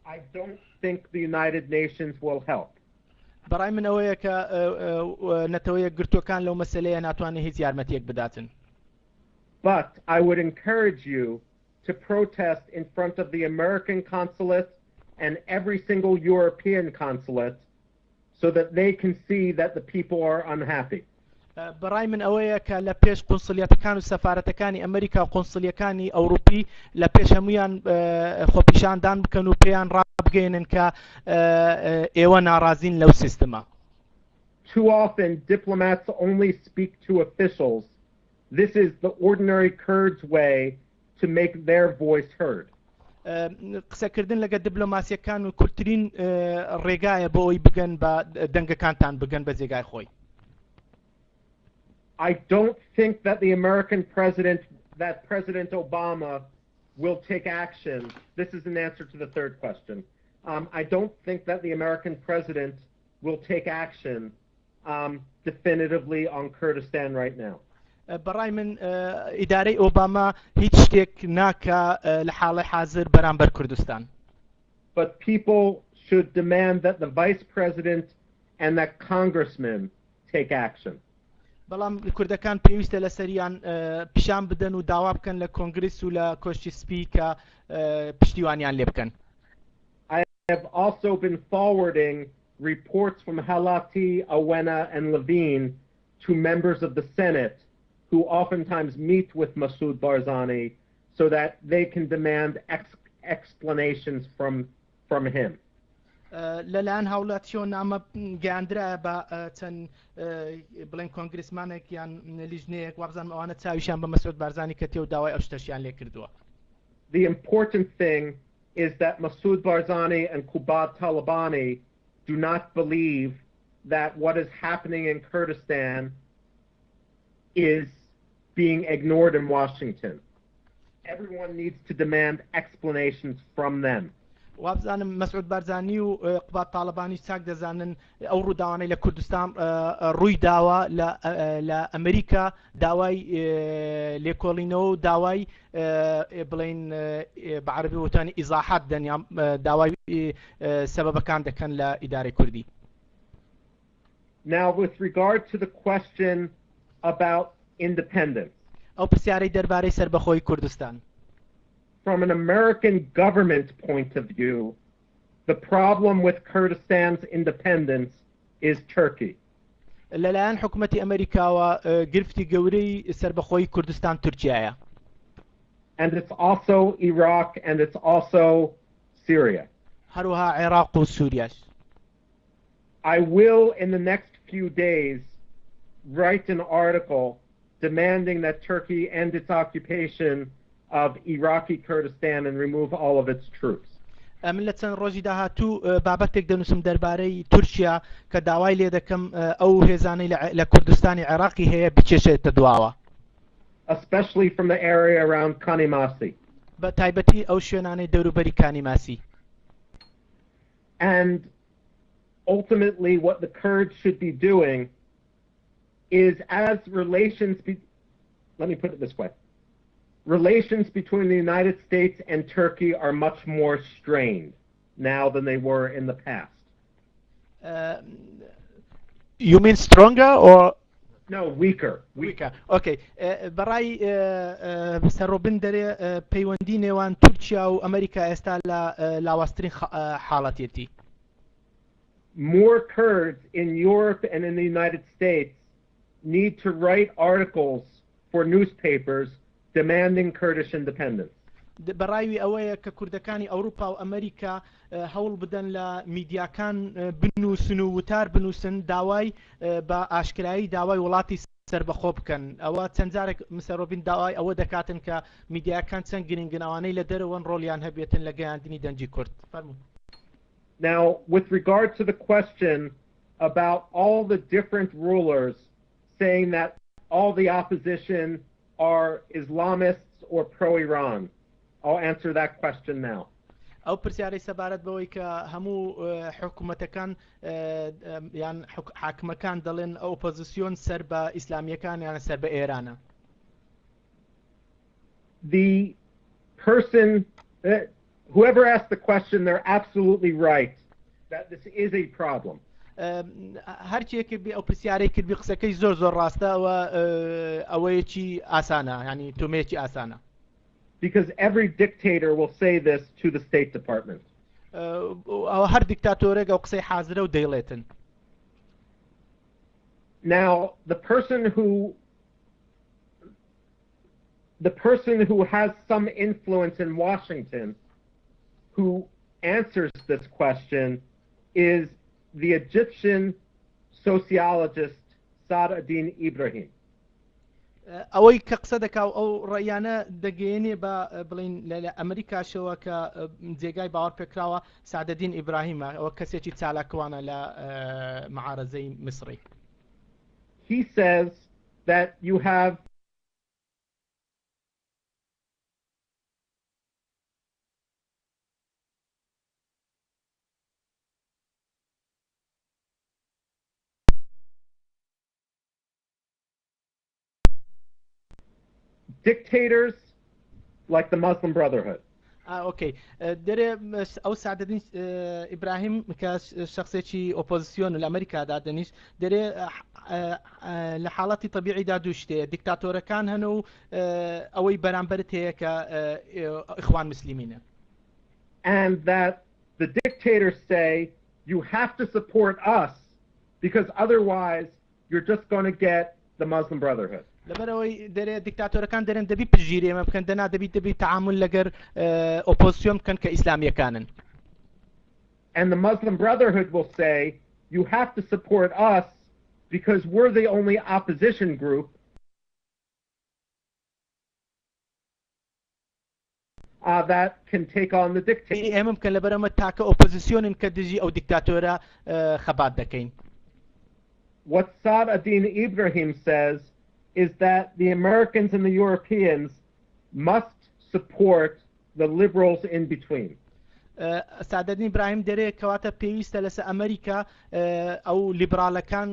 I don't think the United Nations will help. بەڕای من ئەوەیە کە نەتەوەیە گرتوەکان لەو مەسەلەیە ناتوانێت هیچ یارمەتیەک بداتن. But I would encourage you to protest in front of the American consulate and every single European consulate so that they can see that the people are unhappy. بەڕای من ئەوەیە کە لە پێش قونسڵیەتەکان و سەفارەتەکانی ئەمریکا و قونسڵیەکانی ئەوروپی لە پێش هەمویان خۆپیشاندان بکەن و پێیان ڕابگەێنن کە ئێوە ناڕازین لەو سیستەمە. Too often diplomats only speak to officials. This is the ordinary Kurds way to make their voice heard. قسەکردن لەگە دیپلۆماسیەکان و کورتترین ڕێگایە بۆ ئەوی بگەن بە دەنگەکانتان بگەن بە جێگای خۆی. I don't think that the American president, that President Obama, will take action. This is an answer to the third question. I don't think that the American president will take action definitively on Kurdistan right now. بەڕای من ئیدارەی ئۆباما هیچ شتێک ناکە لە حاڵی حاضر بەرامبەر کوردستان. But people should demand that the vice president and that congressman take action. بەڵام کوردەکان پێویستە لە سەریان پیشان بدەن و داوا بکەن لە کۆنگرس و لە کۆشتی سپی کە پشتیوانیان لێ بکەن. I have also been forwarding reports from Halati, Awena, and Levine to members of the Senate who oftentimes meet with Masoud Barzani so that they can demand explanations from him. لەلایەن هاوڵاتیۆن ئەمە گەیاندرایە بە چەند بڵێن کۆنگرسمانێک یان لیژنەیەک وابزانم ئەوانە چاویشیان بە مەسعود بارزانی کە تێ و داوای ئەو شتەشیان لێ کردووە. The important thing is that Masoud Barzani and Kubat Talabani do not believe that what is happening in Kurdistan is being ignored in Washington. Everyone needs to demand explanations from them. وابزانم مەسعود بارزانی و قوبات تاڵبانی چاک دەزانن ئەو ڕووداوانەی لە کوردستان ڕووی داوە لە ئەمریکا داوای لێکۆڵینەوە و داوای بڵین بە عەرەبی وتانی ئیزاحات دەن داوای سەبەبەکان دەکەن لە ئیدارەی کوردی. Now with regard to the question about independence. ئەو پرسیارەی دەربارەی سەربەخۆی کوردستان. From an American government point of view, the problem with Kurdistan's independence is Turkey. لەلایەن حکوومەتی ئەمریکاوە گرفتی گەورەی سەربەخۆی کوردستان تورکیایە. And it's also Iraq and it's also Syria. هەروەها عێراق و سووریاش. I will in the next few days write an article demanding that Turkey end its occupation of Iraqi Kurdistan and remove all of its troops. من لە چەند ڕۆژی داهاتوو بابەتێک دەنووسم دەربارەی تورکیا کە داوای لێ دەکەم ئەو هێزانەی لە کوردستانی عێراقی هەیە بچێشێتە دواوە. Especially from the area around Kanimasi. بە تایبەتی ئەو شوێنانەی دەوروبەری کانیماسی. And ultimately what the Kurds should be doing is as let me put it this way. Relations between the United States and Turkey are much more strained now than they were in the past. You mean stronger or? No, weaker. Okay. برای سەر ڕۆبن دەرێ پەیوەندی نێوان تورکیا و ئەمریکا ئێستا لە لاوازترین حاڵەتێتی. More Kurds in Europe and in the United States need to write articles for newspapers demanding Kurdish independence. بەڕاوی ئەوەیە کە کوردەکانی ئەوروپا و ئەمریکا هەوڵ بدەن لە میدیاکان بنووسن و وتار بنووسن داوای بە ئاشکرایی داوای وڵاتی سەربەخۆ بکەن. ئەوە چەند جارێک مسەرۆبین داوای ئەوە دەکاتن کە میدیاکان چەند گرنگناوانەی لە دەرەوەن ڕۆڵیان هەبێتن لە گەیاندنی دەنجی کورد. Now, with regard to the question about all the different rulers saying that all the opposition are Islamists or pro-Iran, I'll answer that question now. ئەو پرسیارەی سەبارەت بەوەی کە هەموو حکوومەتەکان یان حاکمەکان دەڵێن ئۆپۆزیسۆن سەر بە ئیسلامیەکان یان سەر بە ئێرانە. The person whoever asked the question, they're absolutely right that this is a problem. هەرچیەکە بێ ئەو پرسیارەی کردبی قسەکەی زۆر زۆر ڕاستە ئەوەیەکی ئاسانە ینی تۆمەیەکی ئاسانە. Because every dictator will say this to the State Department. هەر دیکتاتۆرێک ئەو قسەی حازرە و دەیڵێتن. Now, the person who has some influence in Washington who answers this question is the Egyptian sociologist Saad ad-Din Ibrahim. ئەوەی کە قسە دەکا ئەو ڕێیانە دەگەێنێ بە بڵین لە ئەمریکاشەوە کە جێگای باوەڕ پێکراوە سعدەدین ئیبراهیمە ئەوە کەسێکی چالاکوانە لە معارەزەی میسری. He says that you have dictators like the Muslim Brotherhood. اوكي دەرێ ئەو سعدەدین ئیبراهیم کە شخصێکی ئۆپۆزیسۆن لە ئەمریکادا دەنیش دەرێ لە حاڵەتی طبیعیدا دوو شتەیە دیکتاتۆرەکان هەن و ئەوەی بەرامبەرت هەیە کە ئیخوان مسلیمینە. And that the dictators say you have to support us because otherwise you're just going to get the Muslim Brotherhood. لەبەرەوەی دەرێ دیکتاتۆرەکان دەرێن دەبی پژگیری ئێمە بکەن دەنا دەبی تعامل لەگەر ئۆپۆزیسۆن بکەن کە ئیسلامیەکانن. And the Muslim Brotherhood will say you have to support us because we're the only opposition group that can take on the dictator. ئێمە بکەن لەبەرەمە تاکە ئۆپۆزیسۆنن کە دژی ئەو دیکتاتۆرە خەبات دەکەین. What Saad ad-Din Ibrahim says is that the Americans and the Europeans must support the liberals in between. سعدەدین ئیبراهیم دەرێ کەواتە پێویستە لەسەر ئەمریکا ئەو لیبرالەکان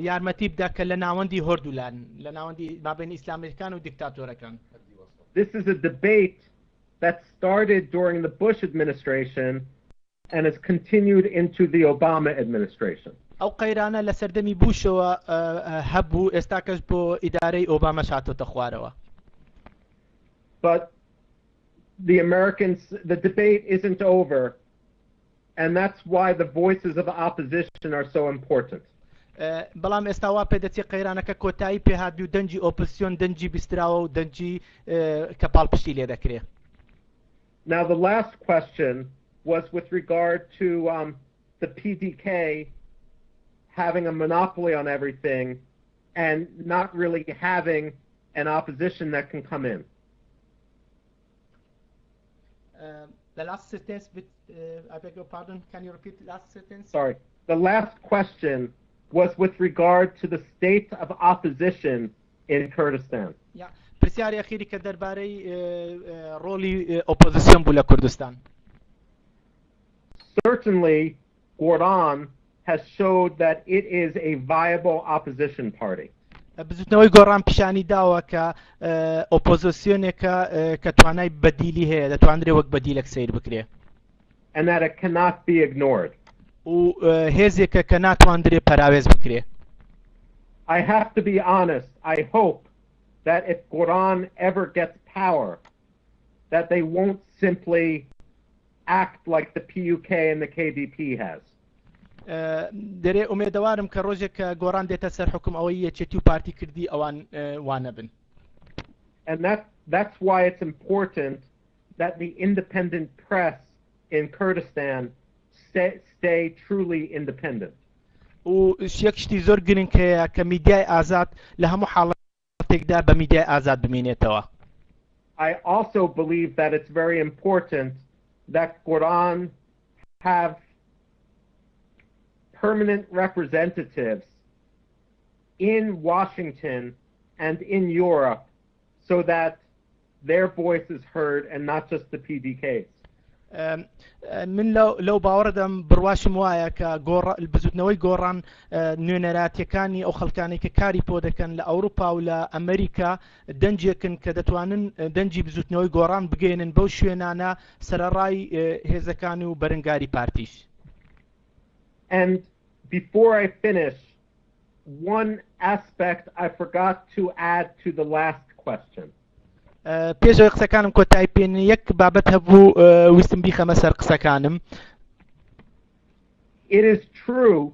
یارمەتی بدە کە لە ناوەندی هەردوولان لە ناوەندی مابین ئیسلامیەکان و دیکتاتۆرەکان. This is a debate that started during the Bush administration and has continued into the Obama administration. ئەو قەیرانە لە سەردەمی بوشەوە هەبوو ئێستا کەس بۆ ئیدارەی ئۆباما شاتۆتە خوارەوە. But the Americans, the debate isn't over, and that's why the voices of the opposition are so important. بەڵام ئێستا وا پێدەچێت قەیرانەکە کۆتایی پێهاتبی و دەنجی ئۆپۆزیسۆن دەنجی بیستراوە و دەنجی کە پاڵپشتی لێ دەکرێت. Now the last question was with regard to the PDK having a monopoly on everything and not really having an opposition that can come in. The last sentence, I beg your pardon, can you repeat the last sentence? Sorry. The last question was with regard to the state of opposition in Kurdistan. Yeah. پرسیاری ئەخیری کە دەربارەی ڕۆڵی ئۆپۆزیسۆن بوو لە کوردستان. Certainly, Quran has showed that it is a viable opposition party. بزوتنەوەی گۆڕان پیشانی داوە کە ئۆپۆزیسیۆنێکە کە توانای بەدیلی هەیە دەتوانرێ وەک بەدیلێک سیر بکرێ. And that it cannot be ignored. و هێزێکە کە ناتواندرێ پەراوێز بکرێ. I have to be honest. I hope that if Quran ever gets power, that they won't simply act like the PUK and the KDP has. دەرێ ئومێدەوارم کە ڕۆژێک کە گۆڕان دێتە سەر حکم ئەوەی یەکێتی و پارتی کردی ئەوان وانە بن. And that's why it's important that the independent press in Kurdistan stay truly independent. و یەک شتی زۆر گرنگەیە کە میدیای ئازاد لە هەموو حاڵەتێکدا بە میدیای ئازاد بمێنێتەوە. I also believe that it's very important that Quran have permanent representatives in Washington and in Europe so that their voice is heard and not just the PDKs. من لەو باوەڕدەم بڕواشم وایە کە بزوتنەوەی گۆڕان نوێنەراتیەکانی ئەو خەڵکانی کە کاری پۆ دەکەن لە ئەوروپا و لە ئەمریکا دەنجێکن کە دەتوانن دەنجی بزوتنەوەی گۆڕان بگەێنن بەو شوێنانە سەرەڕای هێزەکان و بەرەنگاری پارتیش. And before I finish, one aspect I forgot to add to the last question. پێشەوەی قسەکانم کۆتایی پێێن یەک بابەت هەبوو ویستم بیخەمە سەر قسەکانم. It is true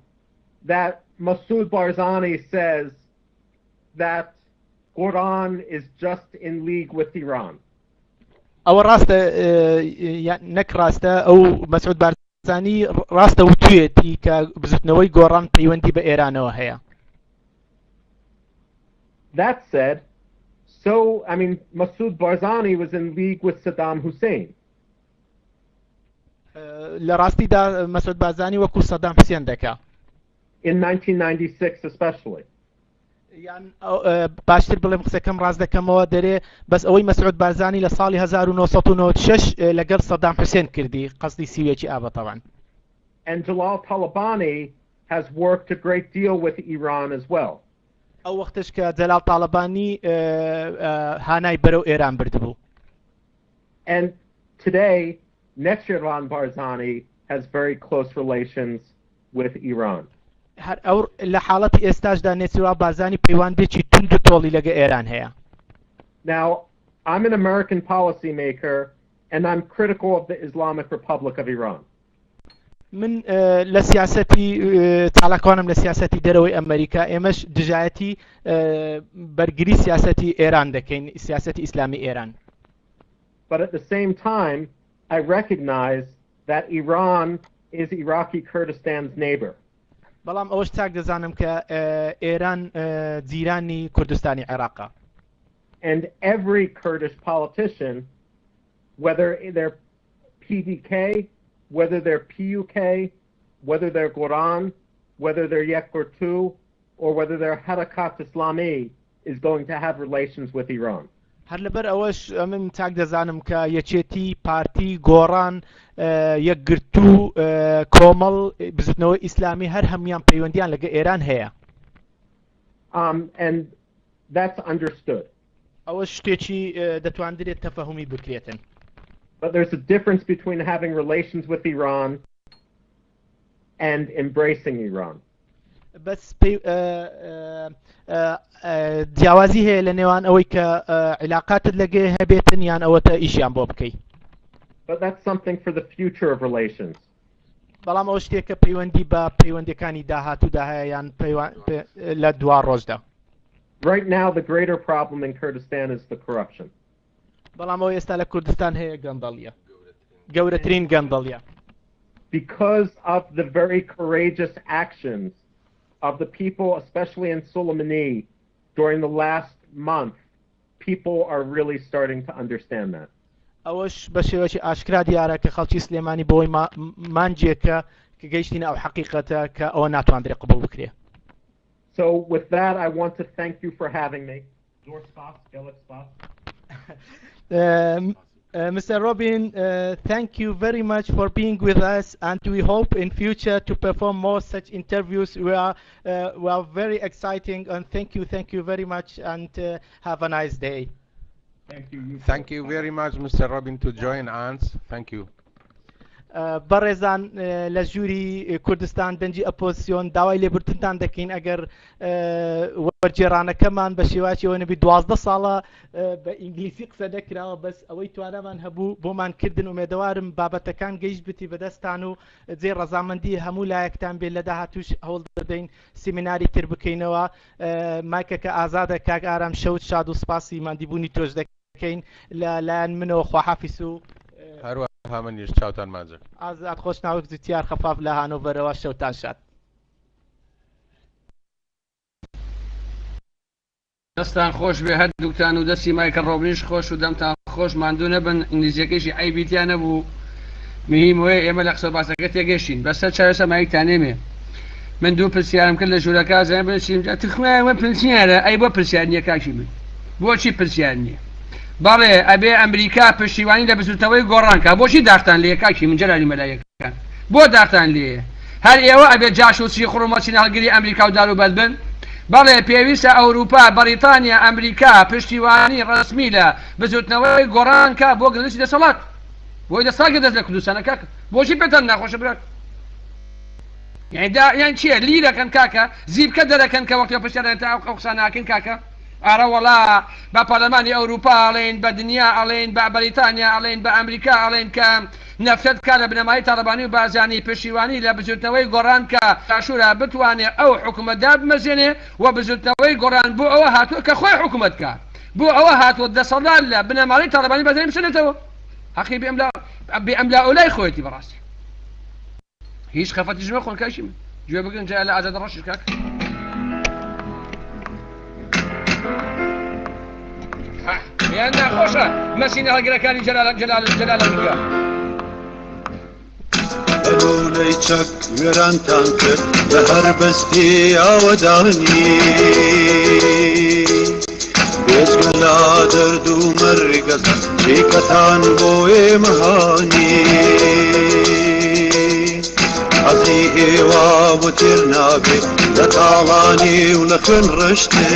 that Masoud Barzani says that Quran is just in league with Iran. ئەوە ڕاستە نەک ڕاستە ئەو مەسعود بارزانی ڕاستە وتوێتی کە بزوتنەوەی گۆڕان پەیوەندی بە ئێرانەوە هەیە. That said, so, I mean, Masoud Barzani was in league with Saddam Hussein. لە ڕاستیدا مەسعود بارزانی وەکو سەدام حوسێن دەکا. In 1996 especially. یان باشتر بڵێم قسەکەم ڕاست دەکەمەوە دەرێ بەس ئەوەی مەسعود بارزانی لە ساڵی 1996 لەگەڵ سەدام حوسێن کردی قەسدی سیوێکی ئابە طبعاً. And Jalal Talabani has worked a great deal with Iran as well. ئەو وەختش کە جەلال تاڵەبانی هانای بەرەو ئێران بردبوو. And today, Nechirvan Barzani has very close relations with Iran. لە حاڵەتی ئێستاشدا نێچیرا بارزانی پەیوەندێکی تونند و تۆڵی لەگە ئێران هەیە. Now, I'm an American policymaker and I'm critical of the Islamic Republic of Iran. من لە سیاسەتی چالاکوانم لە سیاسەتی دەرەوەی ئەمریکا ئێمەش دژایەتی بەرگری سیاسەتی ئێران دەکەین سیاسەتی ئیسلامی ئێران. But at the same time, I recognize that Iran is Iraqi Kurdistan's neighbor. بەڵام ئەوەش چاک دەزانم کە ئێران جیرانی کوردستانی عێراقا. And every Kurdish politician, whether they're PDK, whether they're PUK, whether they're Quran, whether they're Yekurtu, or whether they're Harakat Islami, is going to have relations with Iran. هەر لەبەر ئەوەش من چاک دەزانم کە یەکێتی پارتی گۆڕان یەکگرتو کۆمەڵ بزوتنەوەی ئیسلامی هەر هەمویان پەیوەندیان لەگە ئێران هەیە. And that's understood. ئەوە شتێکی دەتوانرێت تەفەهومی بکرێتن. But there's a difference between having relations with Iran and embracing Iran. بەس جیاوازی هەیە لە نێوان ئەوەی کە علاقاتت لەگەی هەبێتن یان ئەوەتە ئیشیان بۆ بکەی. But that's something for the future of relations. بەڵام ئەو شتێکە پەیوەندی بە پەیوەندیەکانی داهاتوودا هەیە یان لە دوا ڕۆژدا. Right now, the greater problem in Kurdistan is the corruption. بەڵام ئەو ئێستا لە کوردستان هەیە گەندەڵیە گەورەترین گەندەڵیە. Because of the very courageous actions of the people, especially in Soleimani, during the last month, people are really starting to understand that. ئەوەش بە شێوەیەکی ئاشکرا دیارە کە خەڵکی سلێمانی بۆی مانجێکە کە گەیشتینە ئەو حەقیقەتە کە ئەوە ناتوانرێت قبول بکرێت. So with that, I want to thank you for having me. Mr. Robin, thank you very much for being with us, and we hope in future to perform more such interviews. We are very exciting, and thank you very much, and have a nice day. Thank you very much, Mr. Robin, to join us. Thank you. بەڕێزان لە ژووری کوردستان دەنجی ئۆپۆزیسۆن داوای لێبورتنتان دەکەین ئەگەر وەرگێڕانەکەمان بە شێوازیەوە نەبی 12 ساڵە بە ئینگلیسی قسە دەکراوە بەس ئەوەی توانەمان هەبوو بۆمان کردن و مێدەوارم بابەتەکان گەیشت بتی بەدەستان و جێ ڕەزامەندی هەموو لایەکتان بێت لە داهاتووش هەوڵ دەدەین سمیناری تر بکەینەوە. مایکەکە ئازادە کاک ئارام شەوت شاد و سپاسی ماندیبوونی تۆش دەکەین لەلایەن منەوە خواحافیز و هەمەنیش چاوتان ماجە. ئازاد خۆش ناوەک زوتیار خەفاف لە هانۆڤەرەوە شەوتان شاد. دەستان خۆش بێ هەردووکتان و دەستی مایکل ڕۆبنیش خۆش و دەمتان خۆش ماندوو نەبن ئینگلیزیەکەیشی ئایبیتیان نەبوو مهمەوەی ئێمە لە قسە باسەکە تێگەشتین بەسەر چارەسە مایکتان نێمێ. من دوو پرسیارم کرد لە ژوورەکە زانم بنووسیم تخمایەوە پرسیارە ئەی بۆ پرسیار نییە کاکی من بۆچی پرسیار نییە بەڵێ ئەبێ ئەمریکا پشتیوانی لە بزوتنەوەی گۆڕانکە بۆچی داختان لێ کاکی من جەلالی مەلایەکەکان بۆ داختان لێ هەر ئێوە ئەبێ جاشوسی خوڕمەچین هەڵگیری ئەمریکا و داروبەد بن بەڵێ پێویستە ئەوروپا بەریتانیا ئەمریکا پشتیوانی ڕسمی لە بزوتنەوەی گۆڕانکە بۆ گەڵوسی دەسەڵات بۆی دەساگە دەست لە کوردستانە کاکە بۆچی پێتان ناخۆشە برات یان چییە لیرەکەن کاکە زیبکە دەرەکەن کە وەختە پشتیانە تا ئەو قسە ناکەن کاکە ئارە وەڵا بە پەرلەمانی ئەوروپا ئەڵێن بە دنیا ئەڵێن بە بەریتانیا ئەڵێن بە ئەمریکا ئەڵێن کە نەفتەت کا لە بنەمای تاڵبانی و بازانی پشتیوانی لە بزوتنەوەی گۆڕان کە تاشورە بتوانێت ئەو حکوومەتدا بمەزێنێ و بزوتنەوەی گۆڕان بۆ ئەوە هاتووە کە خۆی حکوومەت کە بۆ ئەوە هاتووە دەسەڵات لە بنەماڵی تاڵبانی بازانی بسێنێتەوە حەقی بئەملا ئەولای خۆیەتی بەڕاستی هیچ خەفەتیش مەخۆن کاشی من گوێ بگرن جا لە ئازاد ڕەشیش کاک یان ناخۆشە مەسینە هەڵگرەکانی جەلالەکە لەلوولەی چەک وێرانتان کرد لە هەر بەستی ئاوەدانی بێجگە لا دەرد و مەرگەز چیکەتان بۆ ئێمە هانی حەزی ئێوە بۆ تێر نابێت لە تاڵانی و لە خوێن ڕشتێ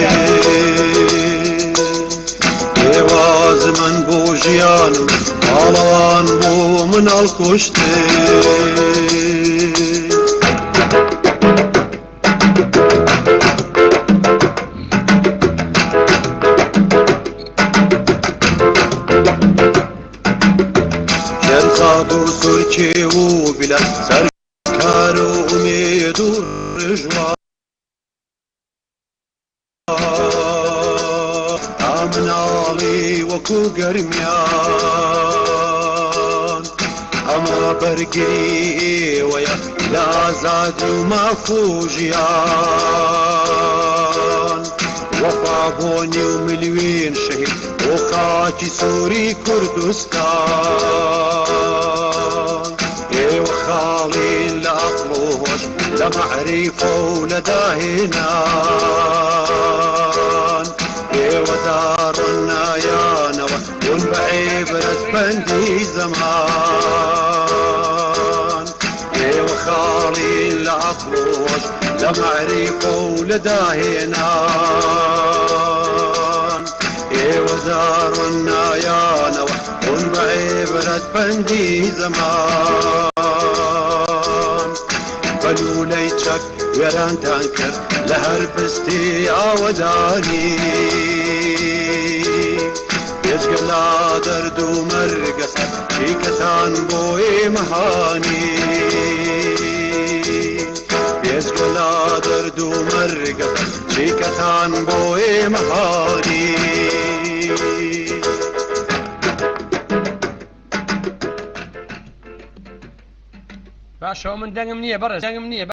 ئێواز من بۆ ژیانم ماڵەوان بۆ مناڵ کوشتێ شێرزاد و سورکێ و بیلە سەرکار و ئومێد و ڕژوان مناڵی وەکو گەرمیان ئەمە بەرگری ئێوەیە لە ئازادی و مافۆژیان وەفابۆنی و ملیوێن شەهید بۆ خاکی سووری کوردستان ئێوە خاڵین لە عەقڵ و هۆش لە مەعریفە و لە داهێنان ئێوە داڕەنایانەوە ون بە عیبرەت بەندی زەمان ئێوە خاڵین لە عەقڵ و هۆش لە مەعریفە و لە داهێنان ئێوە داڕەنایانەوە ون بە عیبرەت بەندی زەمان بەلوولەی چەک وێرانتان کرد لە هەر بستی ئاوەدانی بێجگە لا دەرد و مەرگەس چیکەتان بۆ ئێمە هانی بێجگە لا دەرد و مەرگەس چیکەتان بۆ ئێمە هانی باشەوە من دەنگم نییە بەڕێز دەنگم نییە